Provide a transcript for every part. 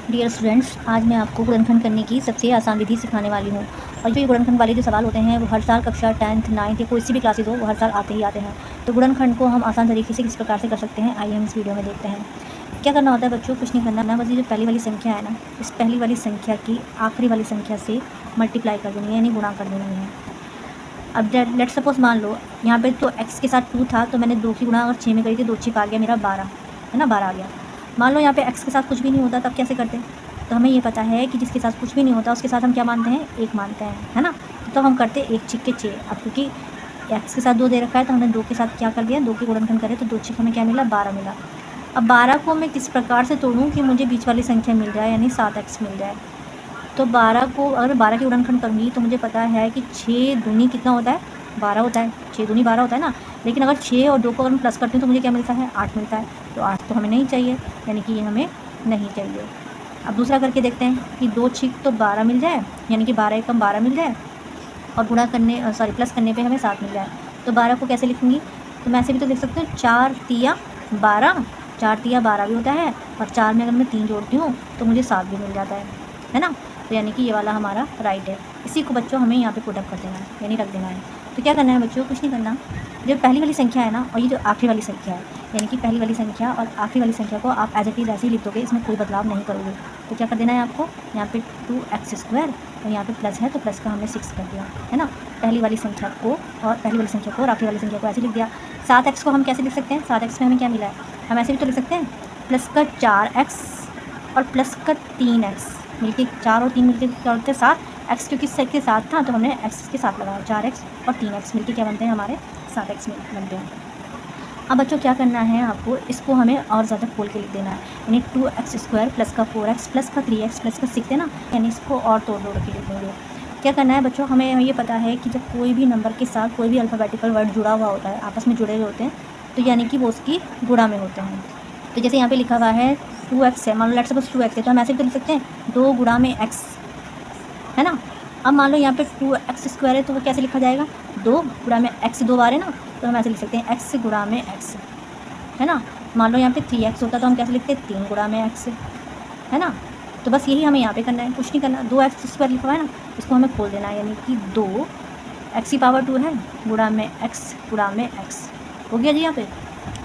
Dear students, आज मैं आपको गुणनखंड करने की सबसे आसान विधि सिखाने वाली हूँ। और जो ये गुणनखंड वाले जो सवाल होते हैं वो हर साल कक्षा 10th 9th या कोई सी भी क्लासेज हो वो हर साल आते ही आते हैं। तो गुणनखंड को हम आसान तरीके से किस प्रकार से कर सकते हैं, आइए हम इस वीडियो में देखते हैं। क्या करना होता है बच्चों, कुछ नहीं करना ना, बस ये जो पहली वाली संख्या है ना, इस पहली वाली संख्या की आखिरी वाली संख्या से मल्टीप्लाई कर देनी है, यानी गुणा कर देनी है। अब लेट सपोज मान लो यहाँ पे तो x के साथ 2 था, तो मैंने 2 की गुणा अगर 6 में करी थी, 2 6 आ गया मेरा 12, है ना, 12 आ गया। मान लो यहाँ पे x के साथ कुछ भी नहीं होता, तब कैसे करते? तो हमें ये पता है कि जिसके साथ कुछ भी नहीं होता उसके साथ हम क्या मानते हैं, 1 मानते हैं, है ना। तो हम करते 1 छिक्के 6। अब क्योंकि x के साथ 2 दे रखा है तो हमने 2 के साथ क्या कर दिया, 2 के गुणनखंड करे तो 2 छिक्के हमें क्या मिला, 12 मिला। अब 12 को मैं किस प्रकार से तोड़ूँ कि मुझे बीच वाली संख्या मिल जाए, यानी 7x मिल जाए। तो 12 को अगर 12 की गुणनखंड करूँगी तो मुझे पता है कि 6 दूनी कितना होता है, 12 होता है। 6 दूनी 12 होता है ना। लेकिन अगर 6 और 2 को अगर मैं प्लस करती हूँ तो मुझे क्या मिलता है, 8 मिलता है। तो 8 तो हमें नहीं चाहिए, यानी कि ये हमें नहीं चाहिए। अब दूसरा करके देखते हैं कि 2 छिक तो 12 मिल जाए, यानी कि 12 एकम 12 मिल जाए, और गुणा करने प्लस करने पे हमें 7 मिल जाए। तो 12 को कैसे लिखूँगी, तो मैं ऐसे भी तो लिख सकती हूँ 4 तिया 12, 4 तिया 12 भी होता है, और 4 में अगर मैं 3 जोड़ती हूँ तो मुझे 7 भी मिल जाता है ना। तो यानी कि ये वाला हमारा राइट है। इसी को बच्चों हमें यहाँ पे पुट अप कर देना है, यानी रख देना है। तो क्या करना है बच्चों, कुछ नहीं करना। जो पहली वाली संख्या है ना, और ये जो आखिरी वाली संख्या है, यानी कि पहली वाली संख्या और आखिरी वाली संख्या को आप एज इट इज़ ऐसे ही लिख दोगे, इसमें कोई बदलाव नहीं करोगे। तो क्या कर देना है आपको, यहाँ पे 2x² और यहाँ पे प्लस है तो प्लस का हमने 6 कर दिया, है ना। पहली वाली संख्या को और आखिरी वाली संख्या को ऐसे लिख दिया। 7x को हम कैसे लिख सकते हैं, 7x में हमें क्या मिला है, हम ऐसे भी तो लिख सकते हैं, प्लस का 4x और प्लस का 3x मिलके 4 और 3 मिलके क्या होते हैं 7। x क्योंकि सेट के साथ था तो हमने x के साथ लगाया, 4x और 3x मिलके क्या बनते हैं हमारे 7x बनते हैं। अब बच्चों क्या करना है आपको, इसको हमें और ज़्यादा खोल के लिख देना है, यानी 2x² प्लस का 4x प्लस का 3x प्लस का 6 है ना, यानी इसको और तोड़ के लिख देंगे। क्या करना है बच्चों, हमें ये पता है कि जब कोई भी नंबर के साथ कोई भी अल्फ़ाबेटिकल वर्ड जुड़ा हुआ होता है, आपस में जुड़े हुए होते हैं, तो यानी कि वो उसकी गुणा में होते हैं। तो जैसे यहाँ पे लिखा हुआ है 2x है, मान लो लेट्स सपोज 2x है, तो हम ऐसे भी लिख सकते हैं 2 गुणा में x, है ना। अब मान लो यहाँ पे 2x² है तो वो कैसे लिखा जाएगा, 2 गुणा में x 2 बार है ना, तो हम ऐसे लिख सकते हैं x गुणा में x, है ना। मान लो यहाँ पे 3x होता तो हम कैसे लिखते हैं, 3 गुणा में x, है ना। तो बस यही हमें यहाँ पे करना है, कुछ नहीं करना। 2x² लिखा हुआ है ना, इसको हमें खोल देना है, यानी कि 2x⁻² है गुणा में x गुणा में x हो गया जी यहाँ पे।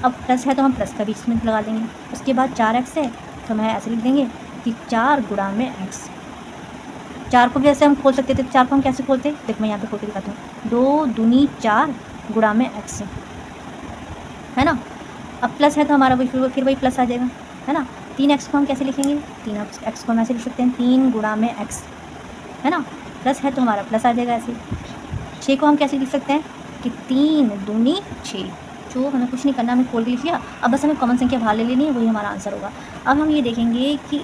अब प्लस है तो हम प्लस का बीच में लगा देंगे। उसके बाद 4x है तो हम ऐसे लिख देंगे कि 4 गुणा में x। 4 को भी ऐसे हम खोल सकते थे, तो 4 को हम कैसे खोलते, देख मैं यहाँ पे खोल के दिखाती हूँ, 2 दूनी 4 गुणा में x, है ना। अब प्लस है तो हमारा फिर वही प्लस आ जाएगा, है ना। 3x को हम कैसे लिखेंगे, 3x को हम ऐसे लिख सकते हैं 3 गुणा में x, है ना। प्लस है तो हमारा प्लस आ जाएगा ऐसे। 6 को हम कैसे लिख सकते हैं कि 3 दूनी 6, जो हमें कुछ नहीं करना, हमें खोल के लिख लिया। अब बस हमें कॉमन संख्या बाहर ले लेनी है, वही हमारा आंसर होगा। अब हम ये देखेंगे कि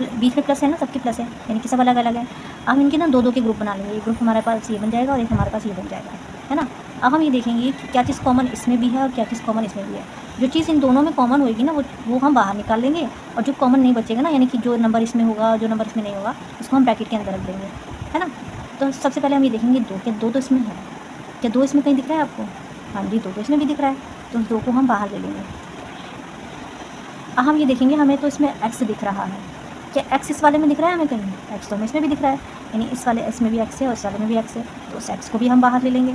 बीच में प्लस है ना, सबके प्लस है, यानी कि सब अलग अलग है। अब इनके ना 2 के ग्रुप बना लेंगे, एक ग्रुप हमारे पास ये बन जाएगा और एक हमारे पास ये बन जाएगा, है ना। अब हम ये देखेंगे कि क्या चीज़ कॉमन इसमें भी है और क्या चीज़ कॉमन इसमें भी है। जो चीज़ इन दोनों में कॉमन होगी ना वो हम बाहर निकाल लेंगे, और जो कॉमन नहीं बचेगा ना, यानी कि जो नंबर इसमें होगा जो नंबर इसमें नहीं होगा, उसको हम ब्रैकेट के अंदर रख देंगे, है ना। तो सबसे पहले हम ये देखेंगे 2, क्या 2 तो इसमें है, क्या 2 इसमें कहीं दिख रहा है आपको, हाँ जी 2 तो इसमें भी दिख रहा है, तो उस 2 को हम बाहर ले लेंगे। अब हम ये देखेंगे हमें तो इसमें x दिख रहा है, क्या x इस वाले में दिख रहा है हमें कहीं, x तो हमें इसमें भी दिख रहा है, यानी इस वाले इसमें भी x है और इस वाले में भी x है, तो उस x को भी हम बाहर ले लेंगे।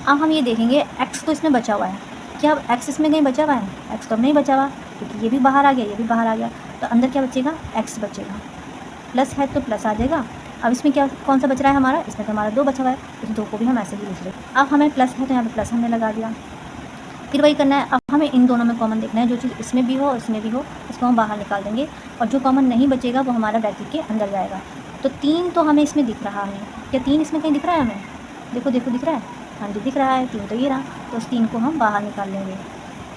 अब हम ये देखेंगे x तो इसमें बचा हुआ है, क्या अब x इसमें कहीं बचा हुआ है, x तो अब नहीं बचा हुआ, क्योंकि ये भी बाहर आ गया, ये भी बाहर आ गया, तो अंदर क्या बचेगा, x बचेगा। प्लस है तो प्लस आ जाएगा। अब इसमें क्या कौन सा बच रहा है हमारा, इसमें तो हमारा 2 बचा हुआ है, इस 2 को भी हम ऐसे ही लिख लें। अब हमें प्लस है तो यहाँ पे प्लस हमने लगा दिया, फिर वही करना है। अब हमें इन दोनों में कॉमन देखना है, जो चीज़ इसमें भी हो इसमें भी हो, इसको हम बाहर निकाल देंगे, और जो कॉमन नहीं बचेगा वो हमारा ब्रैकेट के अंदर जाएगा। तो 3 तो हमें इसमें दिख रहा है, क्या 3 इसमें कहीं दिख रहा है हमें, देखो देखो दिख रहा है, हाँ जी दिख रहा है, 3 तो ये रहा, तो उस 3 को हम बाहर निकाल लेंगे।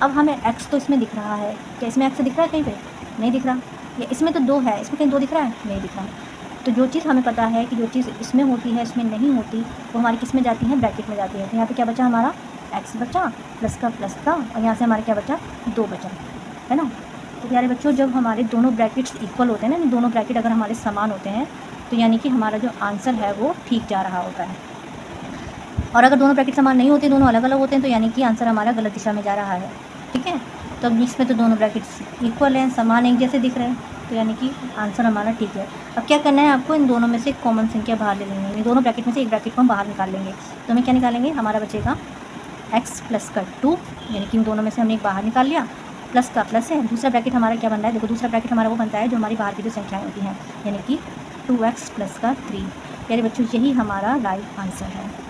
अब हमें x तो इसमें दिख रहा है, क्या इसमें x दिख रहा है कहीं पे, नहीं दिख रहा। या इसमें तो 2 है, इसमें कहीं 2 दिख रहा है, नहीं दिख रहा। तो जो चीज़ हमें पता है कि जो चीज़ इसमें होती है इसमें नहीं होती, वो हमारी किस में जाती है, ब्रैकेट में जाती है। तो यहाँ पे क्या बचा हमारा, x बचा, प्लस का प्लस था, और यहाँ से हमारे क्या बचा, 2 बचा, है ना। तो प्यारे बच्चों, जब हमारे दोनों ब्रैकेट्स इक्वल होते हैं ना, दोनों ब्रैकेट अगर हमारे समान होते हैं, तो यानी कि हमारा जो आंसर है वो ठीक जा रहा होता है। और अगर दोनों ब्रैकेट समान नहीं होते, दोनों अलग अलग होते हैं, तो यानी कि आंसर हमारा गलत दिशा में जा रहा है, ठीक है। तो अब इसमें तो दोनों ब्रैकेट्स इक्वल हैं, समान एक जैसे दिख रहे हैं, तो यानी कि आंसर हमारा ठीक है। अब क्या करना है आपको, इन दोनों में से कॉमन संख्या बाहर ले लेनी है। इन दोनों ब्रैकेट में से एक ब्रैकेट को हम बाहर निकाल लेंगे। तो हमें क्या निकालेंगे, हमारा बचेगा x प्लस का 2, यानी कि इन दोनों में से हमने एक बाहर निकाल लिया, प्लस का प्लस है। दूसरा ब्रैकेट हमारा क्या बन रहा है, देखो दूसरा ब्रैकेट हमारा वो बनता है जो हमारी बाहर की जो संख्याएँ होती हैं, यानी कि 2x प्लस का 3। प्यारे बच्चों, यही हमारा राइट आंसर है।